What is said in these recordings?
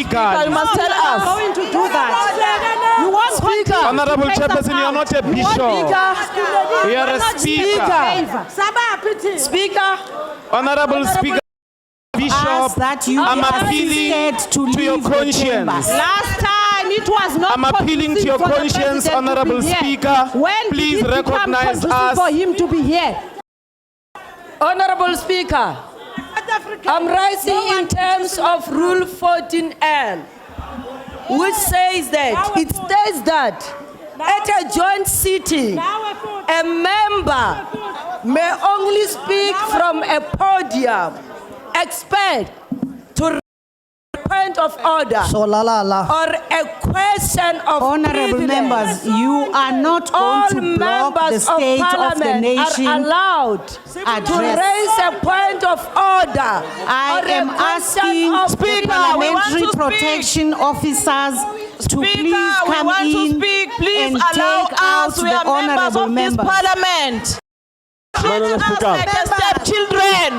legally. You must tell us. Going to do that. You want Speaker. Honorable Chairperson, you are not a bishop. You are a speaker. Speaker. Honorable Speaker, Bishop, that you I'm appealing to your conscience. Last time it was not. I'm appealing to your conscience, Honorable Speaker. Please recognize us. For him to be here. Honorable Speaker, I'm rising in terms of Rule 14L, which says that, it states that at a joint sitting, a member may only speak from a podium, except to raise a point of order or a question of Honorable privilege. members, you are not going to block the state of the nation. Are allowed to raise a point of order. I am asking parliamentary protection officers to please come in and take out the honorable members. Parliament. Children,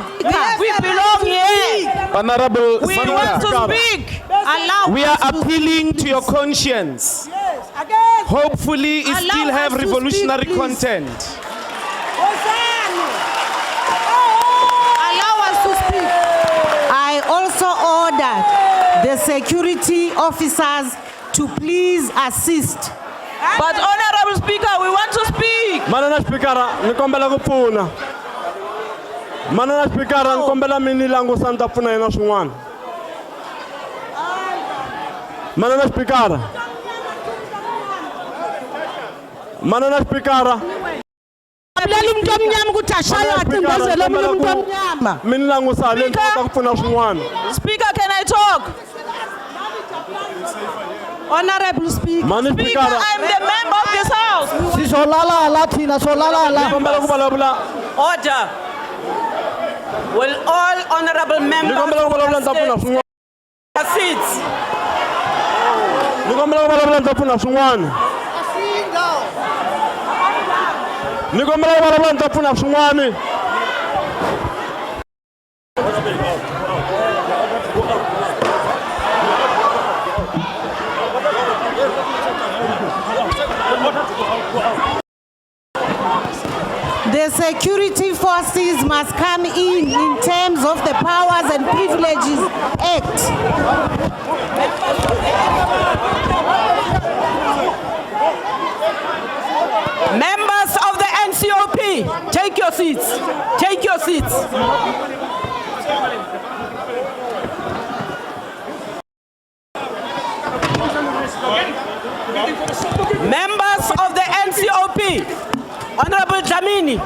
we belong here. Honorable We want to speak. we are appealing to your conscience. Hopefully, it still have revolutionary content. Allow us to speak. I also ordered the security officers to please assist. But Honorable Speaker, we want to speak. Manana Speaker, nikombela kupuna. Manana Speaker, nikombela mini langu santa puna ina swin'wana. Manana Speaker. Manana Speaker. Mini langu sale nikombela kupuna swin'wana. Speaker, can I talk? Honorable Speaker. Speaker, I'm the member of this house. Order. Will all honorable members take their seats? The security forces must come in terms of the Powers and Privileges Act. Members of the NCOP, take your seats. Take your seats. Members of the NCOP, Honorable Dlamini,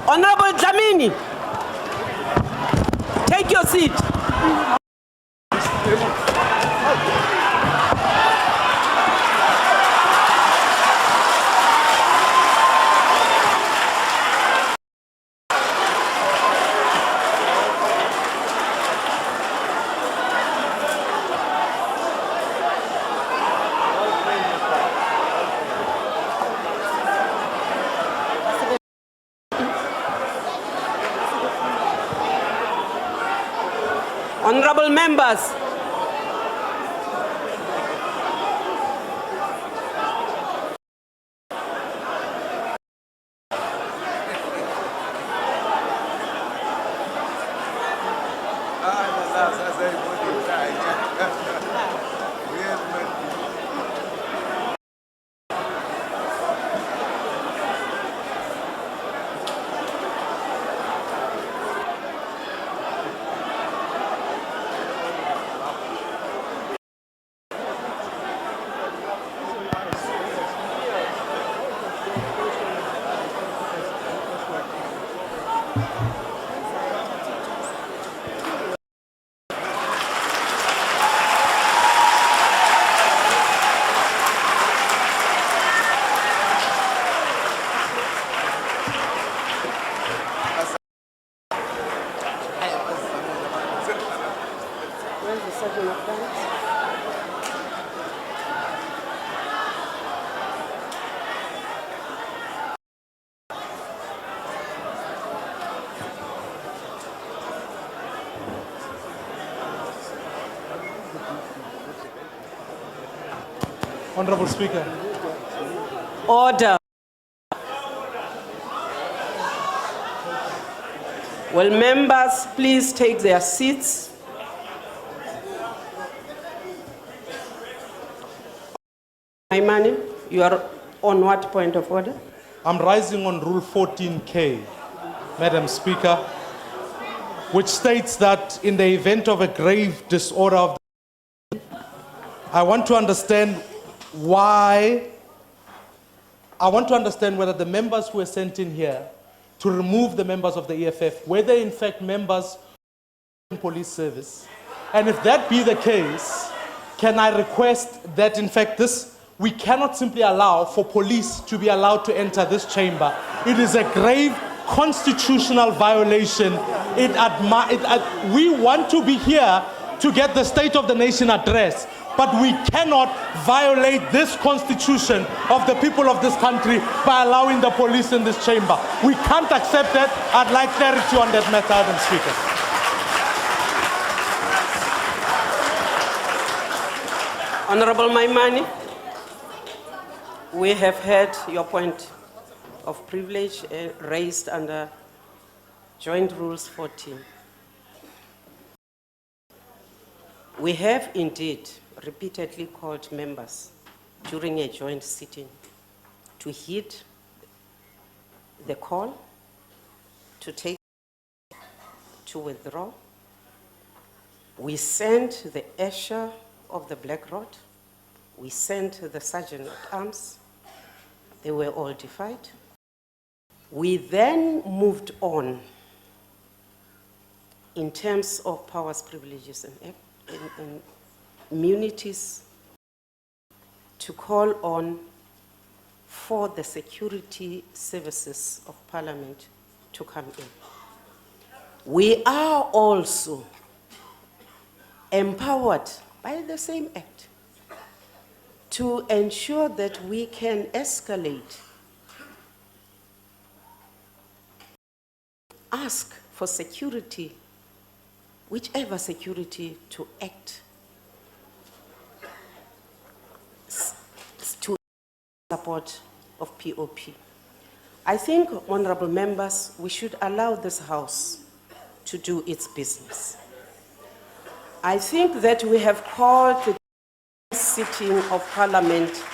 Honorable Dlamini, take your seat. Honorable members, Honorable Speaker. Order. Will members please take their seats? My money, you are on what point of order? I'm rising on Rule 14K, Madam Speaker, which states that in the event of a grave disorder of the I want to understand why. I want to understand whether the members who were sent in here to remove the members of the EFF, were they in fact members of the police service? And if that be the case, can I request that in fact we cannot simply allow for police to be allowed to enter this chamber. It is a grave constitutional violation. We want to be here to get the State of the Nation address, but we cannot violate this constitution of the people of this country by allowing the police in this chamber. We can't accept that. I'd like clarity on that matter, Madam Speaker. Honorable Maimani, we have heard your point of privilege raised under Joint Rules 14. We have indeed repeatedly called members during a joint sitting to heed the call, to take, to withdraw. We sent the usher of the Black Rod. We sent the Sergeant at Arms. They were all defied. We then moved on in terms of powers, privileges, and immunities to call on for the security services of Parliament to come in. We are also empowered by the same Act to ensure that we can escalate, ask for security, whichever security to act to support of POP. I think, honorable members, we should allow this House to do its business. I think that we have called the sitting of Parliament.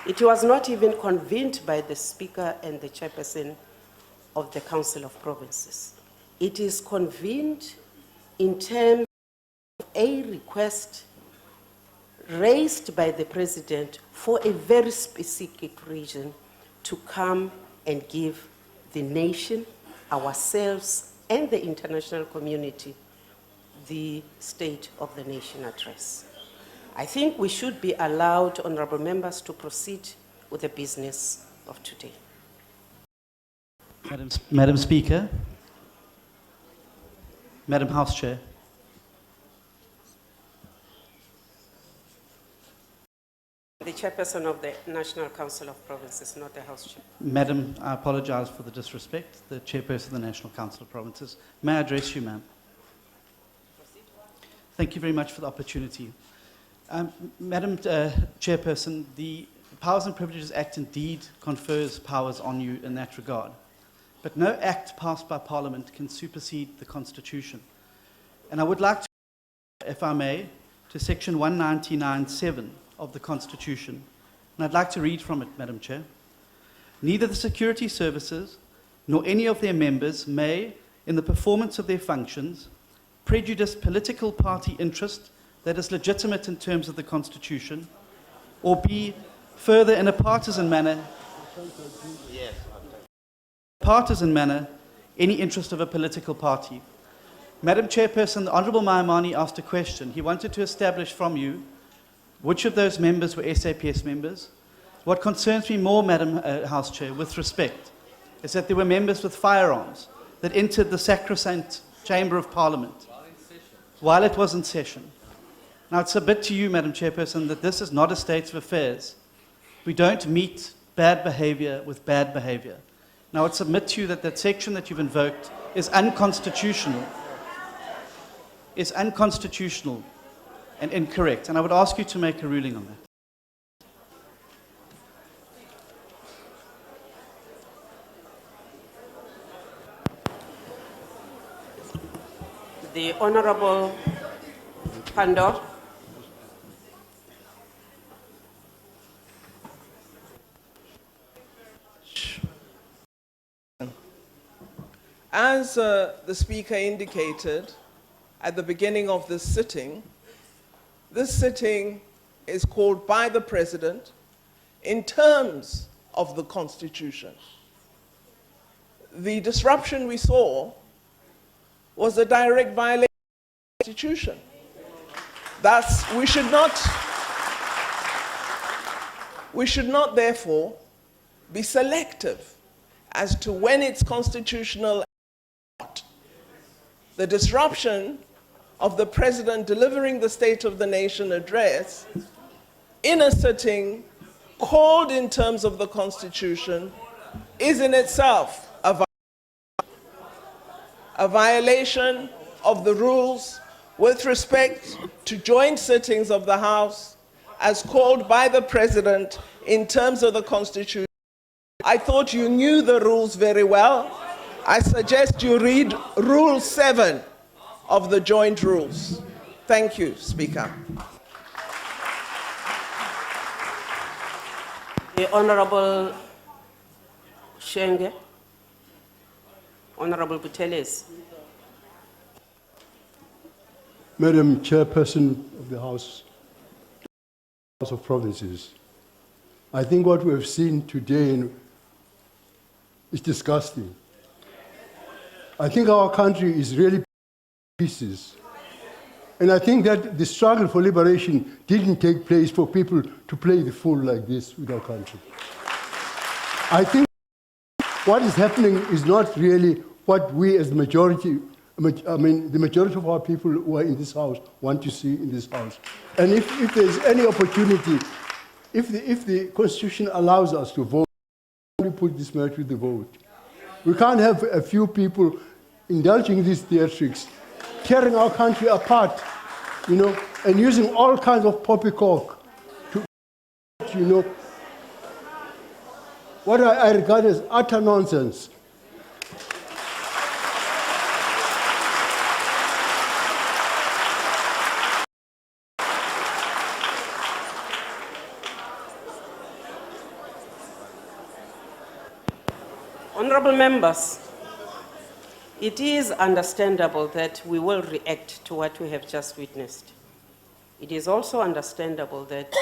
It was not even convened by the Speaker and the Chairperson of the Council of Provinces. It is convened in terms of a request raised by the President for a very specific reason, to come and give the nation, ourselves, and the international community the State of the Nation address. I think we should be allowed, honorable members, to proceed with the business of today. Madam Speaker, Madam House Chair. The Chairperson of the National Council of Provinces, not the House Chair. Madam, I apologize for the disrespect. The Chairperson of the National Council of Provinces. May I address you, ma'am? Thank you very much for the opportunity. Madam Chairperson, the Powers and Privileges Act indeed confers powers on you in that regard. But no act passed by Parliament can supersede the Constitution. And I would like to, if I may, to section 199(7) of the Constitution. And I'd like to read from it, Madam Chair. Neither the security services nor any of their members may, in the performance of their functions, prejudice political party interest that is legitimate in terms of the Constitution, or be further in a partisan manner, any interest of a political party. Madam Chairperson, the Honourable Maimani asked a question. He wanted to establish from you which of those members were SAPS members. What concerns me more, Madam House Chair, with respect, is that there were members with firearms that entered the sacrosanct Chamber of Parliament while it was in session. Now, it's a bit to you, Madam Chairperson, that this is not a state of affairs. We don't meet bad behavior with bad behavior. Now, I would submit to you that that section that you've invoked is unconstitutional. Is unconstitutional and incorrect. And I would ask you to make a ruling on that. The Honorable Pandor. As the Speaker indicated at the beginning of this sitting is called by the President in terms of the Constitution. The disruption we saw was a direct violation of the Constitution. Thus, we should not therefore be selective as to when it's constitutional. The disruption of the President delivering the State of the Nation address in a sitting called in terms of the Constitution is in itself a violation of the rules with respect to joint sittings of the House as called by the President in terms of the Constitution. I thought you knew the rules very well. I suggest you read Rule 7 of the joint rules. Thank you, Speaker. The Honorable Shenge. Honorable Buteles. Madam Chairperson of the House of Provinces, I think what we have seen today is disgusting. I think our country is really pieces. And I think that the struggle for liberation didn't take place for people to play the fool like this with our country. I think what is happening is not really what we as the majority, the majority of our people who are in this House want to see in this House. And if there's any opportunity, if the Constitution allows us to vote, we put this matter to the vote. We can't have a few people indulging these theatrics, tearing our country apart, and using all kinds of poppycock to, what I regard as utter nonsense. Honorable members, it is understandable that we will react to what we have just witnessed. It is also understandable that